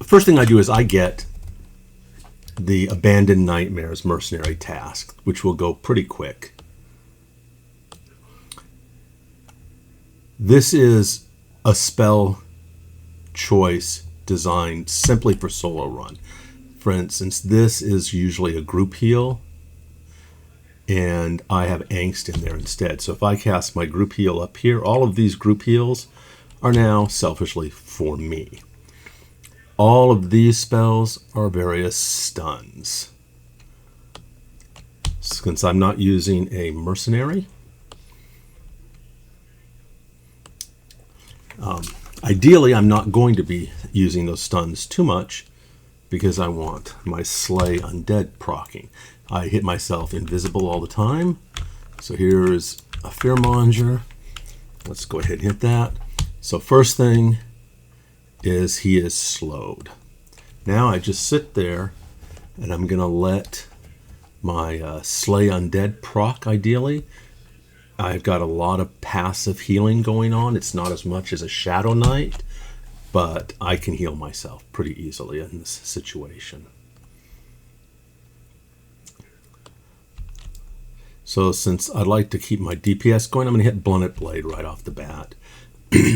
first thing I do is I get the Abandoned Nightmares Mercenary task, which will go pretty quick. This is a spell choice designed simply for solo run. For instance, this is usually a group heal, and I have Angst in there instead. So if I cast my group heal up here, all of these group heals are now selfishly for me. All of these spells are various stuns. Since I'm not using a mercenary, ideally I'm not going to be using those stuns too much because I want my Slay Undead proccing. I hit myself invisible all the time. So here's a Fearmonger. Let's go ahead and hit that. So first thing is he is slowed. Now I just sit there and I'm going to let my Slay Undead proc ideally. I've got a lot of passive healing going on. It's not as much as a Shadow Knight, but I can heal myself pretty easily in this situation. So since I'd like to keep my DPS going, I'm going to hit Blunted Blade right off the bat.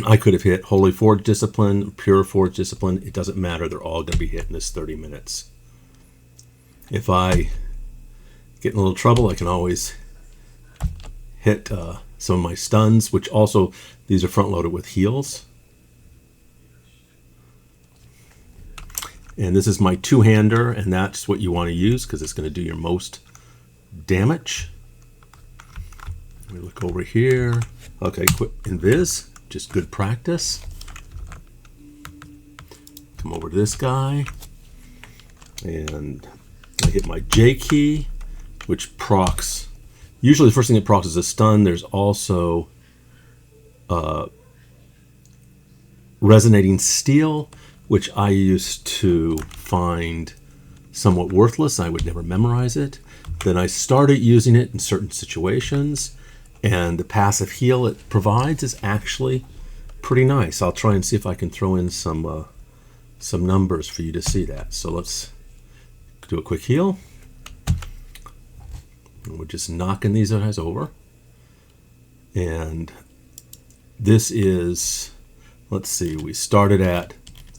I could have hit Holy Forge Discipline, Pure Forge Discipline. It doesn't matter. They're all going to be hit in this 30 minutes. If I get in a little trouble, I can always hit some of my stuns, which also, these are front-loaded with heals. And this is my two-hander, and that's what you want to use because it's going to do your most damage. Let me look over here. Okay, quit Invis. Just good practice. Come over to this guy. And I hit my J key, which procs. Usually the first thing it procs is a stun. There's also Resonating Steel, which I used to find somewhat worthless. I would never memorize it. Then I started using it in certain situations, and the passive heal it provides is actually pretty nice. I'll try and see if I can throw in some numbers for you to see that. So let's do a quick heal. And we're just knocking these guys over. And this is, let's see, we started at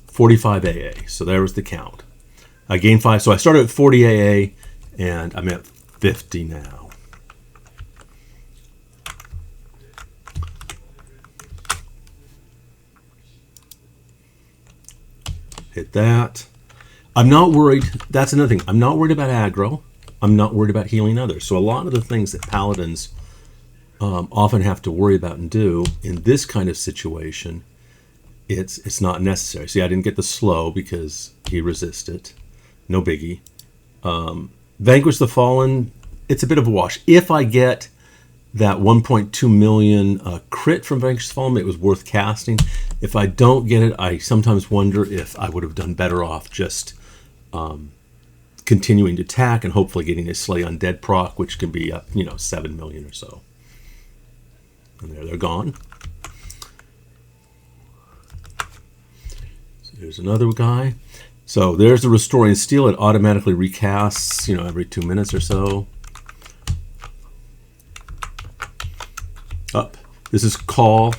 45 AA. So there was the count. I gained 5. So I started at 40 AA, and I'm at 50 now. Hit that. I'm not worried. That's another thing. I'm not worried about aggro. I'm not worried about healing others. So a lot of the things that paladins often have to worry about and do in this kind of situation, it's not necessary. See, I didn't get the slow because he resisted. No biggie. Vanquish the Fallen, it's a bit of a wash. If I get that 1.2 million crit from Vanquish the Fallen, it was worth casting. If I don't get it, I sometimes wonder if I would have done better off just continuing to attack and hopefully getting a Slay Undead proc, which can be up, 7 million or so. And there they're gone. So here's another guy. So there's the Restoring Steel. It automatically recasts, every 2 minutes or so. Up. This is Call,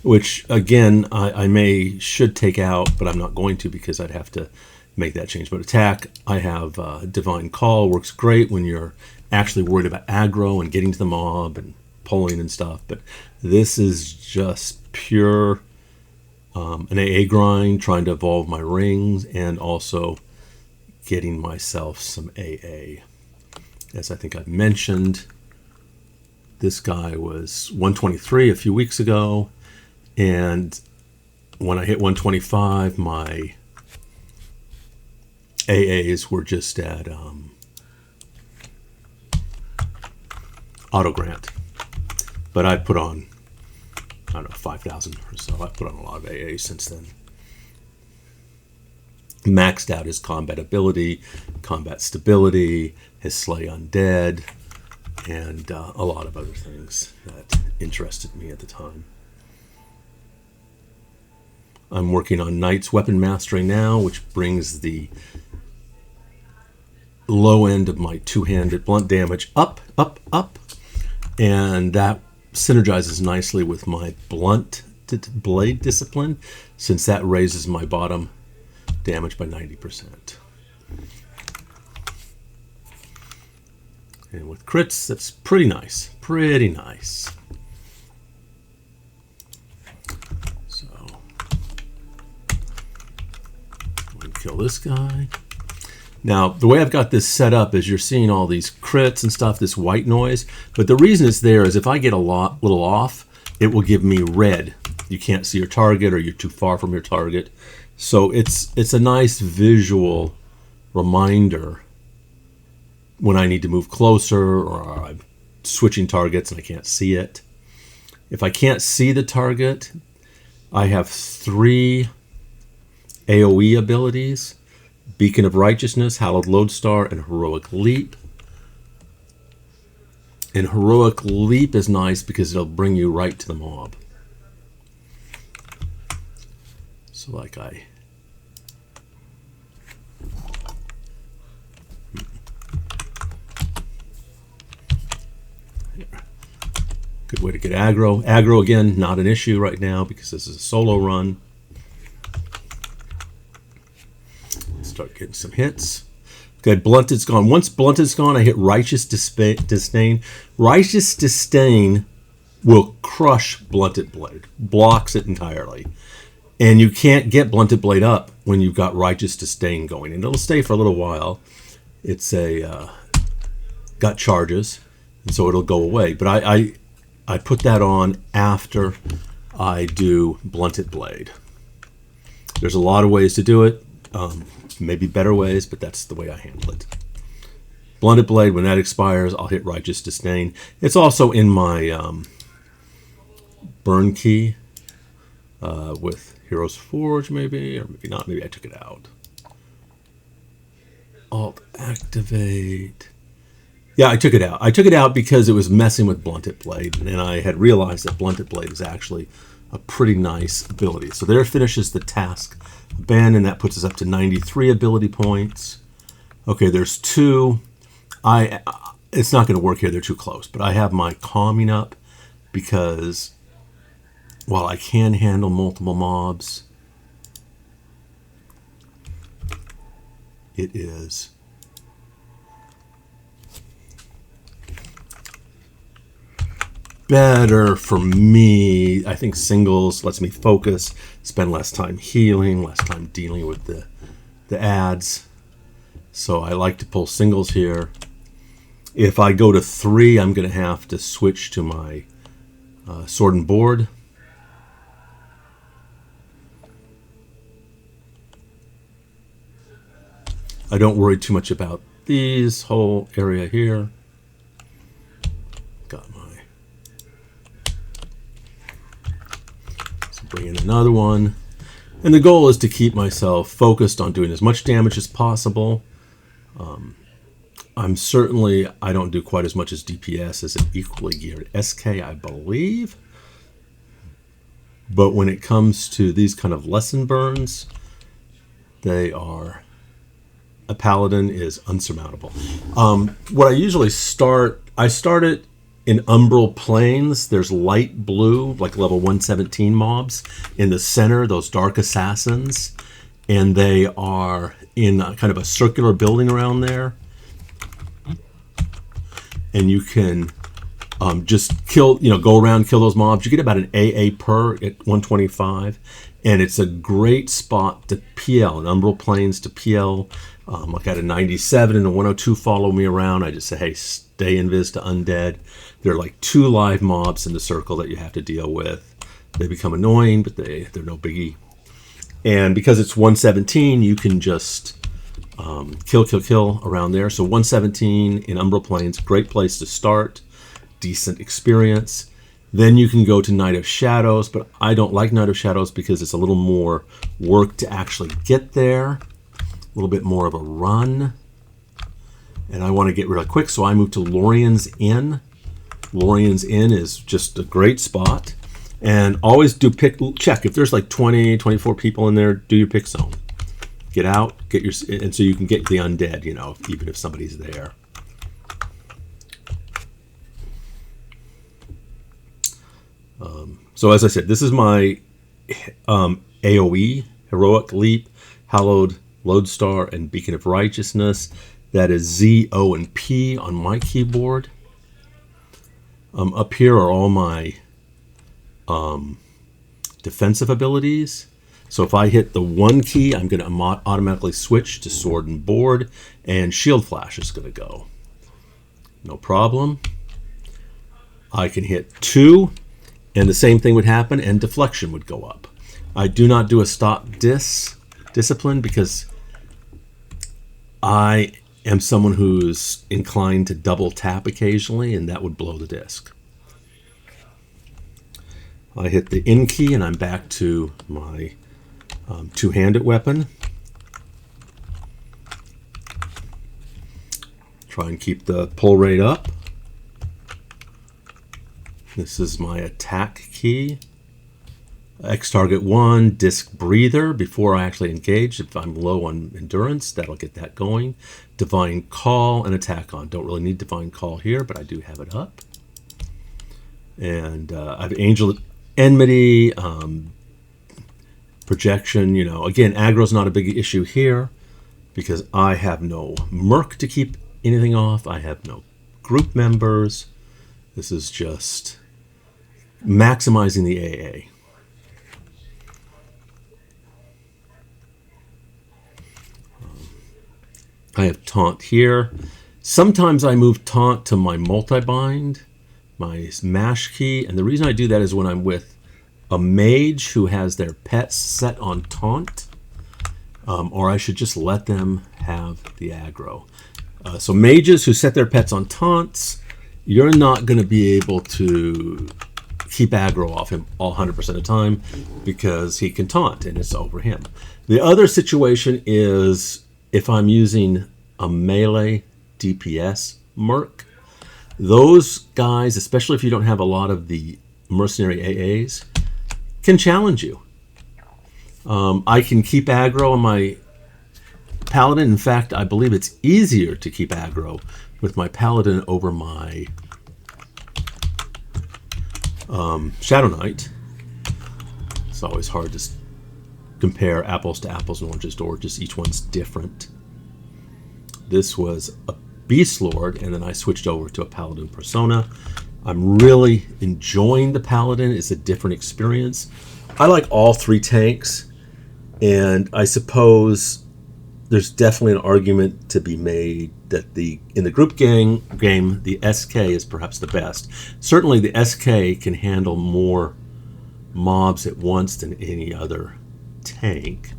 which again I should take out, but I'm not going to because I'd have to make that change. But attack, I have Divine Call. Works great when you're actually worried about aggro and getting to the mob and pulling and stuff. But this is just pure an AA grind, trying to evolve my rings and also getting myself some AA. As I think I've mentioned, this guy was 123 a few weeks ago, and when I hit 125, my AAs were just at auto grant. But I put on, 5,000 or so. I put on a lot of AAs since then. Maxed out his combat ability, combat stability, his Slay Undead, and a lot of other things that interested me at the time. I'm working on Knight's Weapon Mastery now, which brings the low end of my two-handed blunt damage up, up, up. And that synergizes nicely with my blunt blade discipline, since that raises my bottom damage by 90%. And with crits, that's pretty nice. Pretty nice. So, I'm going to kill this guy. Now, the way I've got this set up is you're seeing all these crits and stuff, this white noise. But the reason it's there is if I get a little off, it will give me red. You can't see your target, or you're too far from your target. So it's a nice visual reminder when I need to move closer, or I'm switching targets and I can't see it. If I can't see the target, I have 3 AoE abilities: Beacon of Righteousness, Hallowed Lodestar, and Heroic Leap. And Heroic Leap is nice because it'll bring you right to the mob. So like good way to get aggro. Aggro, again, not an issue right now because this is a solo run. Start getting some hits. Okay, Blunted's gone. Once Blunted's gone, I hit Righteous Disdain. Righteous Disdain will crush Blunted Blade. Blocks it entirely. And you can't get Blunted Blade up when you've got Righteous Disdain going. And it'll stay for a little while. It's got charges, and so it'll go away. But I put that on after I do Blunted Blade. There's a lot of ways to do it. Maybe better ways, but that's the way I handle it. Blunted Blade, when that expires, I'll hit Righteous Disdain. It's also in my burn key with Heroes Forge, maybe, or maybe not. Maybe I took it out. Alt activate. Yeah, I took it out. I took it out because it was messing with Blunted Blade, and I had realized that Blunted Blade is actually a pretty nice ability. So there finishes the task abandon. That puts us up to 93 ability points. Okay, there's 2. It's not going to work here. They're too close. But I have my calming up because while I can handle multiple mobs, it is better for me. I think singles lets me focus, spend less time healing, less time dealing with the ads. So I like to pull singles here. If I go to 3, I'm going to have to switch to my sword and board. I don't worry too much about these whole area here. Got my... So bring in another one. And the goal is to keep myself focused on doing as much damage as possible. I don't do quite as much as DPS as an equally geared SK, I believe. But when it comes to these kind of lesson burns, they are... A Paladin is unsurmountable. What I usually start it in Umbral Plains. There's light blue, like level 117 mobs. In the center, those Dark Assassins. And they are in kind of a circular building around there. And you can just kill, go around, kill those mobs. You get about an AA per at 125. And it's a great spot to PL, in Umbral Plains to PL. Like I had a 97 and a 102 follow me around. I just say, hey, stay invis to undead. There are like 2 live mobs in the circle that you have to deal with. They become annoying, but they're no biggie. And because it's 117, you can just kill around there. So 117 in Umbral Plains, great place to start. Decent experience. Then you can go to Night of Shadows, but I don't like Night of Shadows because it's a little more work to actually get there. A little bit more of a run. And I want to get really quick, so I move to Lorien's Inn. Lorien's Inn is just a great spot. And always do check. If there's like 20, 24 people in there, do your pick zone. Get out, and so you can get the undead, even if somebody's there. So as I said, this is my AoE, Heroic Leap, Hallowed Lodestar, and Beacon of Righteousness. That is Z, O, and P on my keyboard. Up here are all my defensive abilities. So if I hit the 1 key, I'm going to automatically switch to Sword and Board, and Shield Flash is going to go. No problem. I can hit 2, and the same thing would happen, and Deflection would go up. I do not do a Stop Discipline because I am someone who's inclined to double tap occasionally, and that would blow the disc. I hit the in key and I'm back to my two-handed weapon. Try and keep the pull rate up. This is my attack key. X target 1, disc breather before I actually engage. If I'm low on endurance, that'll get that going. Divine call and attack on. Don't really need divine call here, but I do have it up. And I have angel enmity, projection. Again, aggro's not a big issue here because I have no merc to keep anything off. I have no group members. This is just maximizing the AA. I have taunt here. Sometimes I move taunt to my multi-bind, my mash key, and the reason I do that is when I'm with a mage who has their pets set on taunt, or I should just let them have the aggro. So mages who set their pets on taunts, you're not going to be able to keep aggro off him all 100% of the time because he can taunt and it's over him. The other situation is if I'm using a melee DPS merc, those guys, especially if you don't have a lot of the mercenary AAs, can challenge you. I can keep aggro on my Paladin. In fact, I believe it's easier to keep aggro with my Paladin over my Shadow Knight. It's always hard to compare apples to apples and oranges to oranges. Each one's different. This was a Beast Lord, and then I switched over to a Paladin persona. I'm really enjoying the Paladin. It's a different experience. I like all 3 tanks, and I suppose there's definitely an argument to be made that in the group game, the SK is perhaps the best. Certainly the SK can handle more mobs at once than any other tank,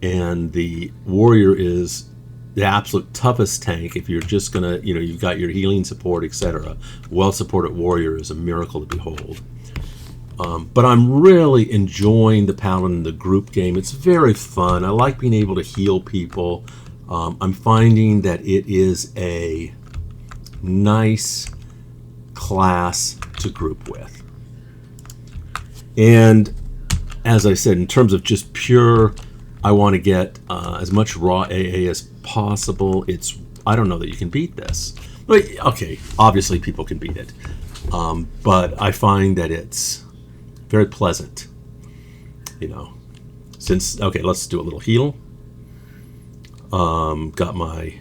and the Warrior is the absolute toughest tank. If you're just gonna, you've got your healing support, etc. Well-supported Warrior is a miracle to behold. But I'm really enjoying the Paladin in the group game. It's very fun. I like being able to heal people. I'm finding that it is a nice class to group with. And as I said, in terms of just pure, I want to get as much raw AA as possible. I don't know that you can beat this. Okay, obviously people can beat it. But I find that it's very pleasant, okay, let's do a little heal. Got my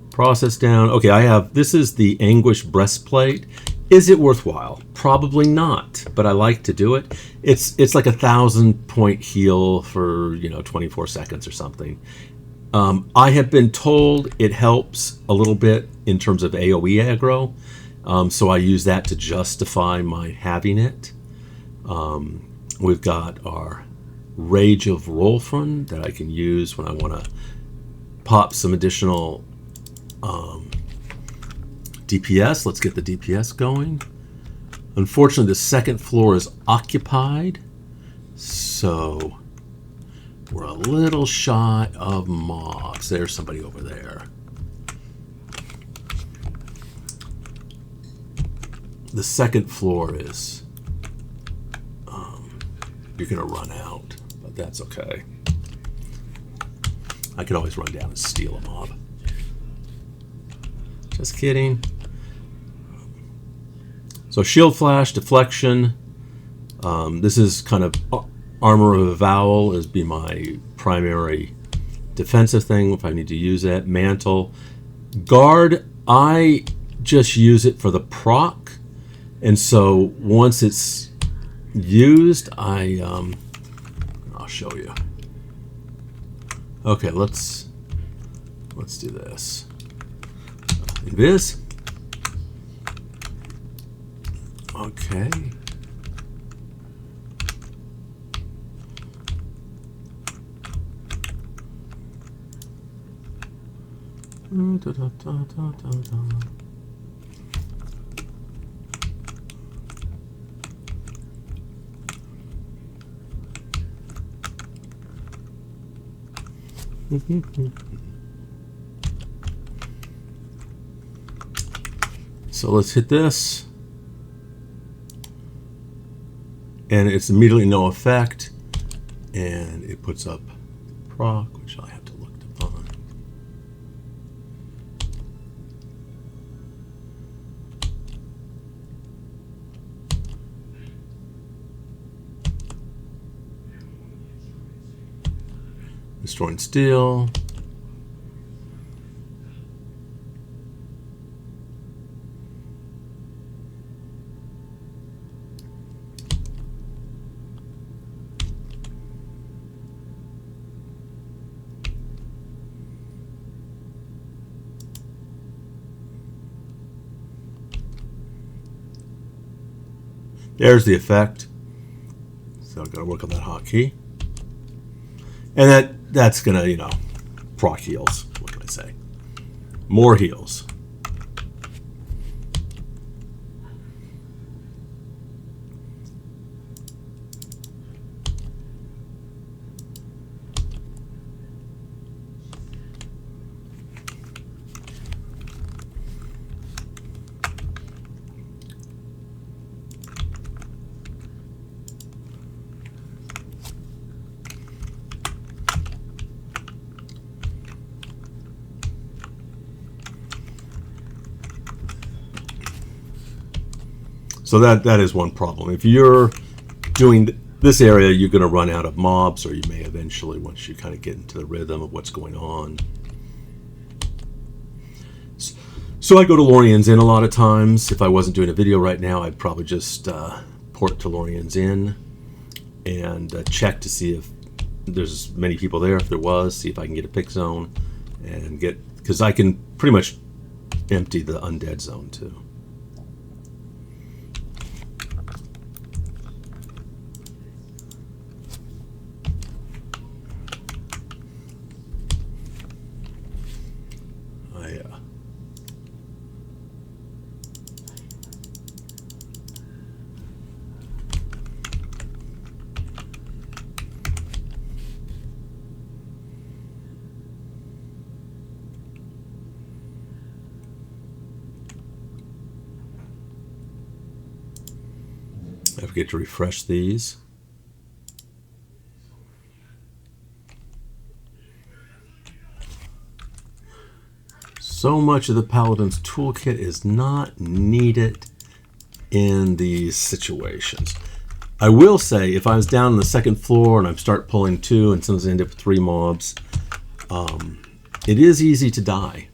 process down. Okay, this is the Anguish Breastplate. Is it worthwhile? Probably not, but I like to do it. It's like 1,000-point heal for 24 seconds or something. I have been told it helps a little bit in terms of AoE aggro, so I use that to justify my having it. We've got our Rage of Rolfrun that I can use when I want to pop some additional DPS. Let's get the DPS going. Unfortunately, the second floor is occupied, so we're a little shy of mobs. There's somebody over there. the second floor is, you're going to run out, but that's okay. I could always run down and steal a mob. Just kidding. So shield flash, deflection. This is kind of armor of avowal is be my primary defensive thing if I need to use that. Mantle. Guard, I just use it for the proc. And so once it's used, I'll show you. Okay, let's do this. Invis. Okay. So let's hit this. And it's immediately no effect. And it puts up proc, which I have to look to find. Destroying steel. There's the effect. So I've got to work on that hotkey. And that's gonna, you know, proc heals. What can I say? More heals. So that is one problem. If you're doing this area, you're going to run out of mobs, or you may eventually once you kind of get into the rhythm of what's going on. So I go to Lorien's Inn a lot of times. If I wasn't doing a video right now, I'd probably just port to Lorien's Inn and check to see if there's many people there. If there was, see if I can get a pick zone and get, because I can pretty much empty the undead zone too. I forget to refresh these. So much of the Paladin's toolkit is not needed in these situations. I will say, if I was down on the second floor and I start pulling 2 and sometimes I end up with 3 mobs, it is easy to die.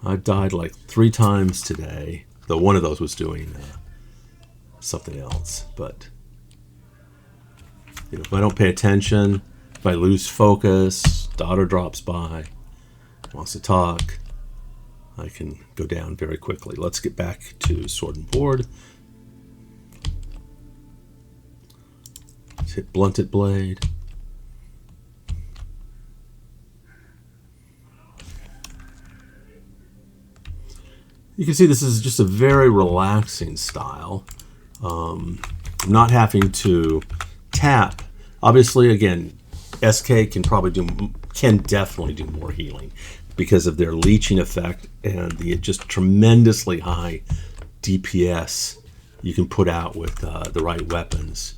I've died like 3 times today, though one of those was doing something else. But you know, if I don't pay attention, if I lose focus, daughter drops by, wants to talk, I can go down very quickly. Let's get back to sword and board. Let's hit blunted blade. You can see this is just a very relaxing style. Not having to tap. Obviously, again, SK can definitely do more healing because of their leeching effect and the just tremendously high DPS you can put out with the right weapons,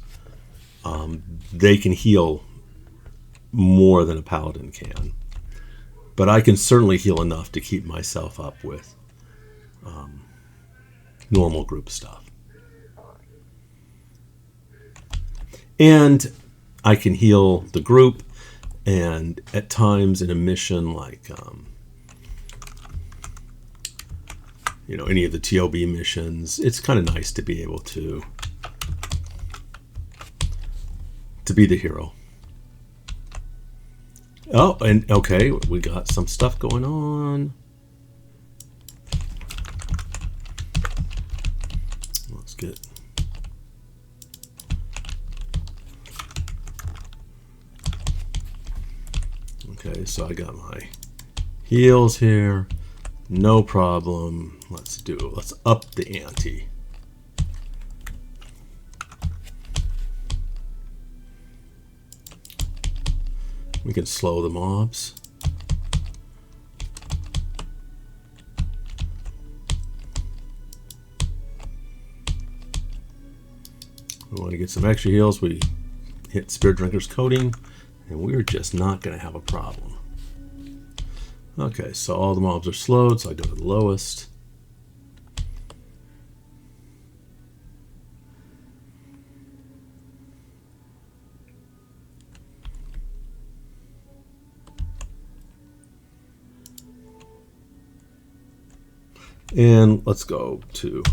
they can heal more than a Paladin can. But I can certainly heal enough to keep myself up with normal group stuff. And I can heal the group, and at times in a mission like, any of the TOB missions, it's kind of nice to be able to be the hero. Oh, and okay, we got some stuff going on. Let's get... Okay, so I got my heals here. No problem. Let's up the ante. We can slow the mobs. We want to get some extra heals. We hit Spirit Drinker's Coating, and we're just not going to have a problem. Okay, so all the mobs are slowed, so I go to the lowest. And let's go to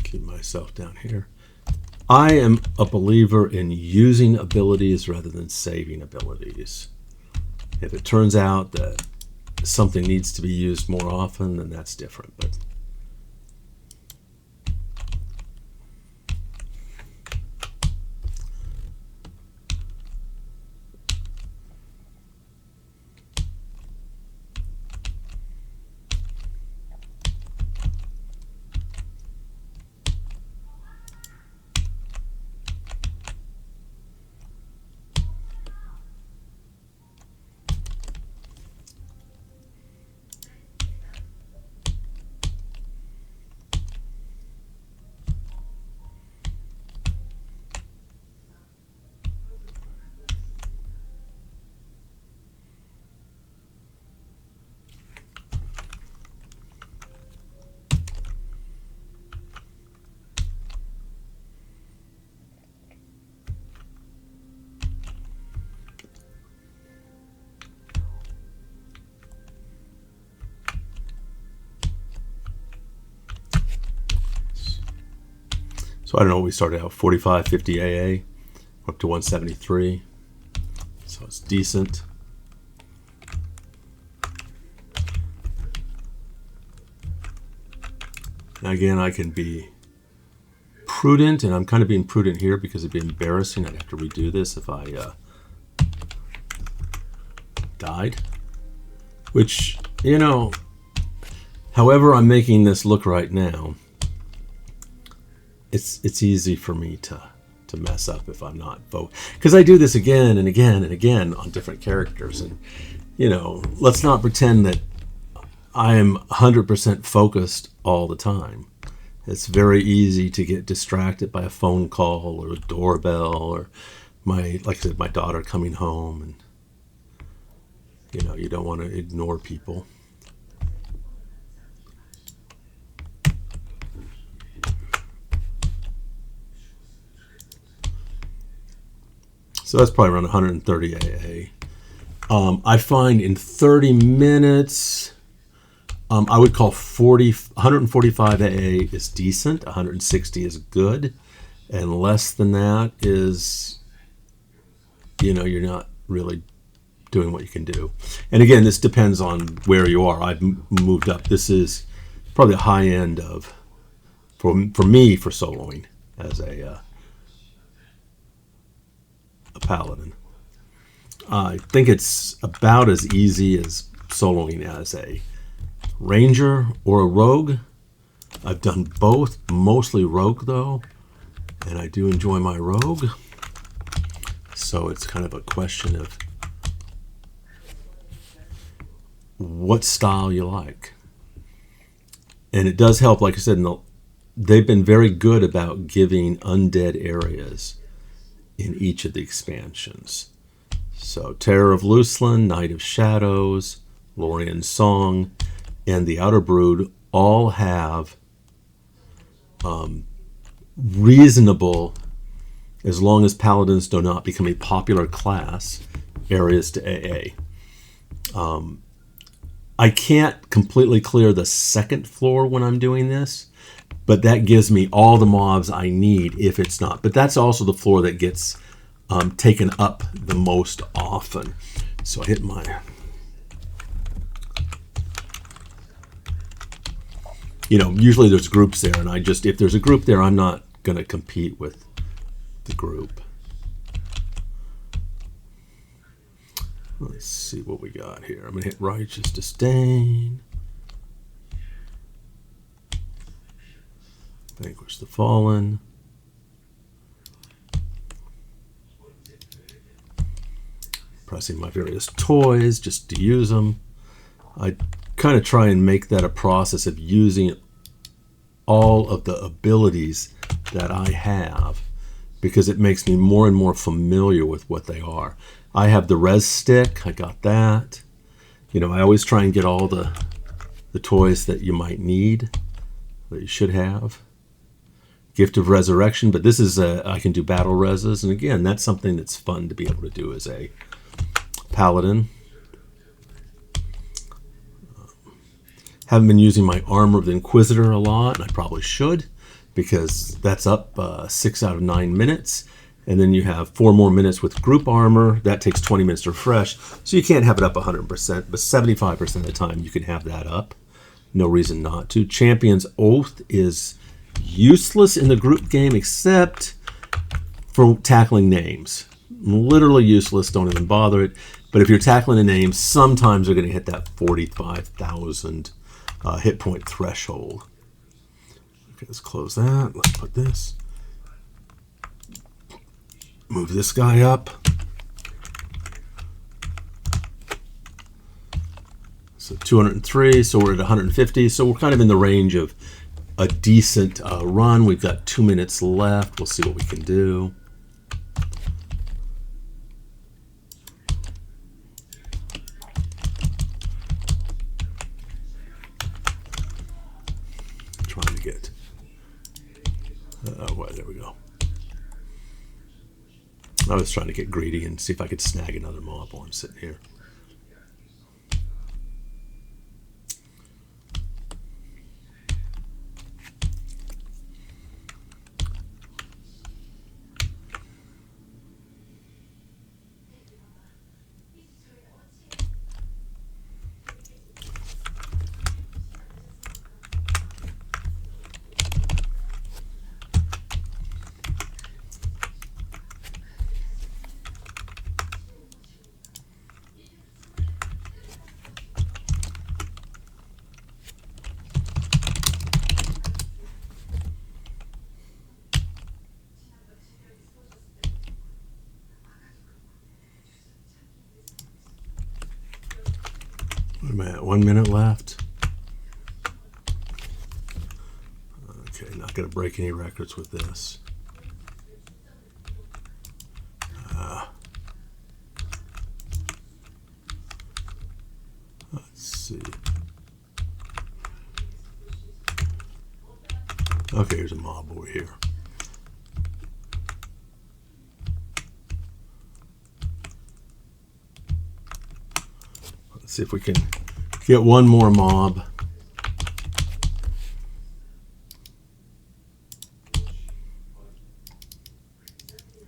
keep myself down here. I am a believer in using abilities rather than saving abilities. If it turns out that something needs to be used more often, then that's different. But so I don't know, we started out 45, 50 AA, up to 173. So it's decent. Now again, I can be prudent, and I'm kind of being prudent here because it'd be embarrassing. I'd have to redo this if I died. Which, however I'm making this look right now, it's easy for me to mess up if I'm not focused. Because I do this again and again and again on different characters. And, let's not pretend that I am 100% focused all the time. It's very easy to get distracted by a phone call or a doorbell or like I said, my daughter coming home. And, you don't want to ignore people. So that's probably around 130 AA. I find in 30 minutes, I would call 145 AA is decent, 160 is good, and less than that is, you're not really doing what you can do. And again, this depends on where you are. I've moved up. This is probably a high end of, for me, for soloing as a Paladin. I think it's about as easy as soloing as a Ranger or a Rogue. I've done both, mostly Rogue though, and I do enjoy my Rogue. So it's kind of a question of what style you like. And it does help, like I said, they've been very good about giving undead areas in each of the expansions. So Terror of Loosland, Night of Shadows, Lorien's Song, and the Outer Brood all have reasonable, as long as paladins do not become a popular class, areas to AA. I can't completely clear the second floor when I'm doing this, but that gives me all the mobs I need if it's not. But that's also the floor that gets taken up the most often. So I hit my... usually there's groups there, and if there's a group there, I'm not going to compete with the group. Let's see what we got here. I'm going to hit Righteous Disdain. Vanquish the Fallen. Pressing my various toys just to use them. I kind of try and make that a process of using all of the abilities that I have, because it makes me more and more familiar with what they are. I have the res stick, I got that. I always try and get all the toys that you might need, that you should have. Gift of Resurrection, but this is I can do battle reses, and again, that's something that's fun to be able to do as a Paladin. Haven't been using my Armor of the Inquisitor a lot, and I probably should, because that's up 6 out of 9 minutes. And then you have 4 more minutes with group armor. That takes 20 minutes to refresh. So you can't have it up 100%, but 75% of the time you can have that up. No reason not to. Champion's Oath is useless in the group game except for tackling names. Literally useless, don't even bother it. But if you're tackling a name, sometimes you're going to hit that 45,000 hit point threshold. Okay, let's close that. Let's put this. Move this guy up. So 203, so we're at 150. So we're kind of in the range of a decent run. We've got 2 minutes left. We'll see what we can do. Trying to get... well, there we go. I was trying to get greedy and see if I could snag another mob while I'm sitting here. What am I at? 1 minute left. Okay, not going to break any records with this. Let's see. Okay, here's a mob over here. Let's see if we can get one more mob.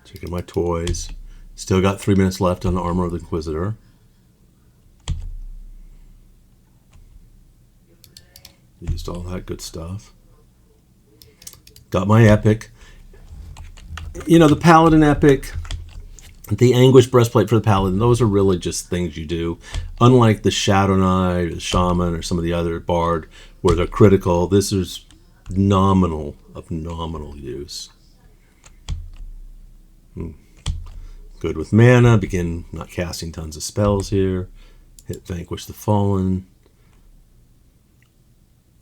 Checking my toys. Still got 3 minutes left on the Armor of the Inquisitor. Used all that good stuff. Got my epic. The Paladin epic, the Anguish breastplate for the Paladin, those are really just things you do. Unlike the Shadow Knight or the Shaman or some of the other Bard where they're critical, this is nominal use. Good with mana. Begin not casting tons of spells here. Hit Vanquish the Fallen.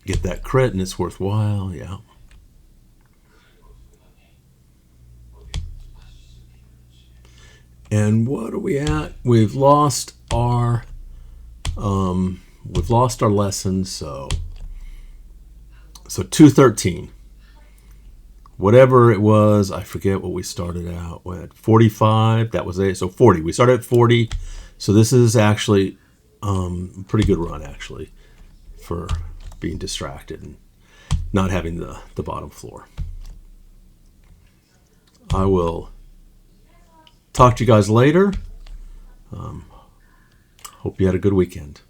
Get that crit and it's worthwhile. Yeah. And what are we at? We've lost our lesson. So 213. Whatever it was, I forget what we started out with. 45. That was it. So 40. We started at 40. So this is actually a pretty good run, actually, for being distracted and not having the bottom floor. I will talk to you guys later. Hope you had a good weekend.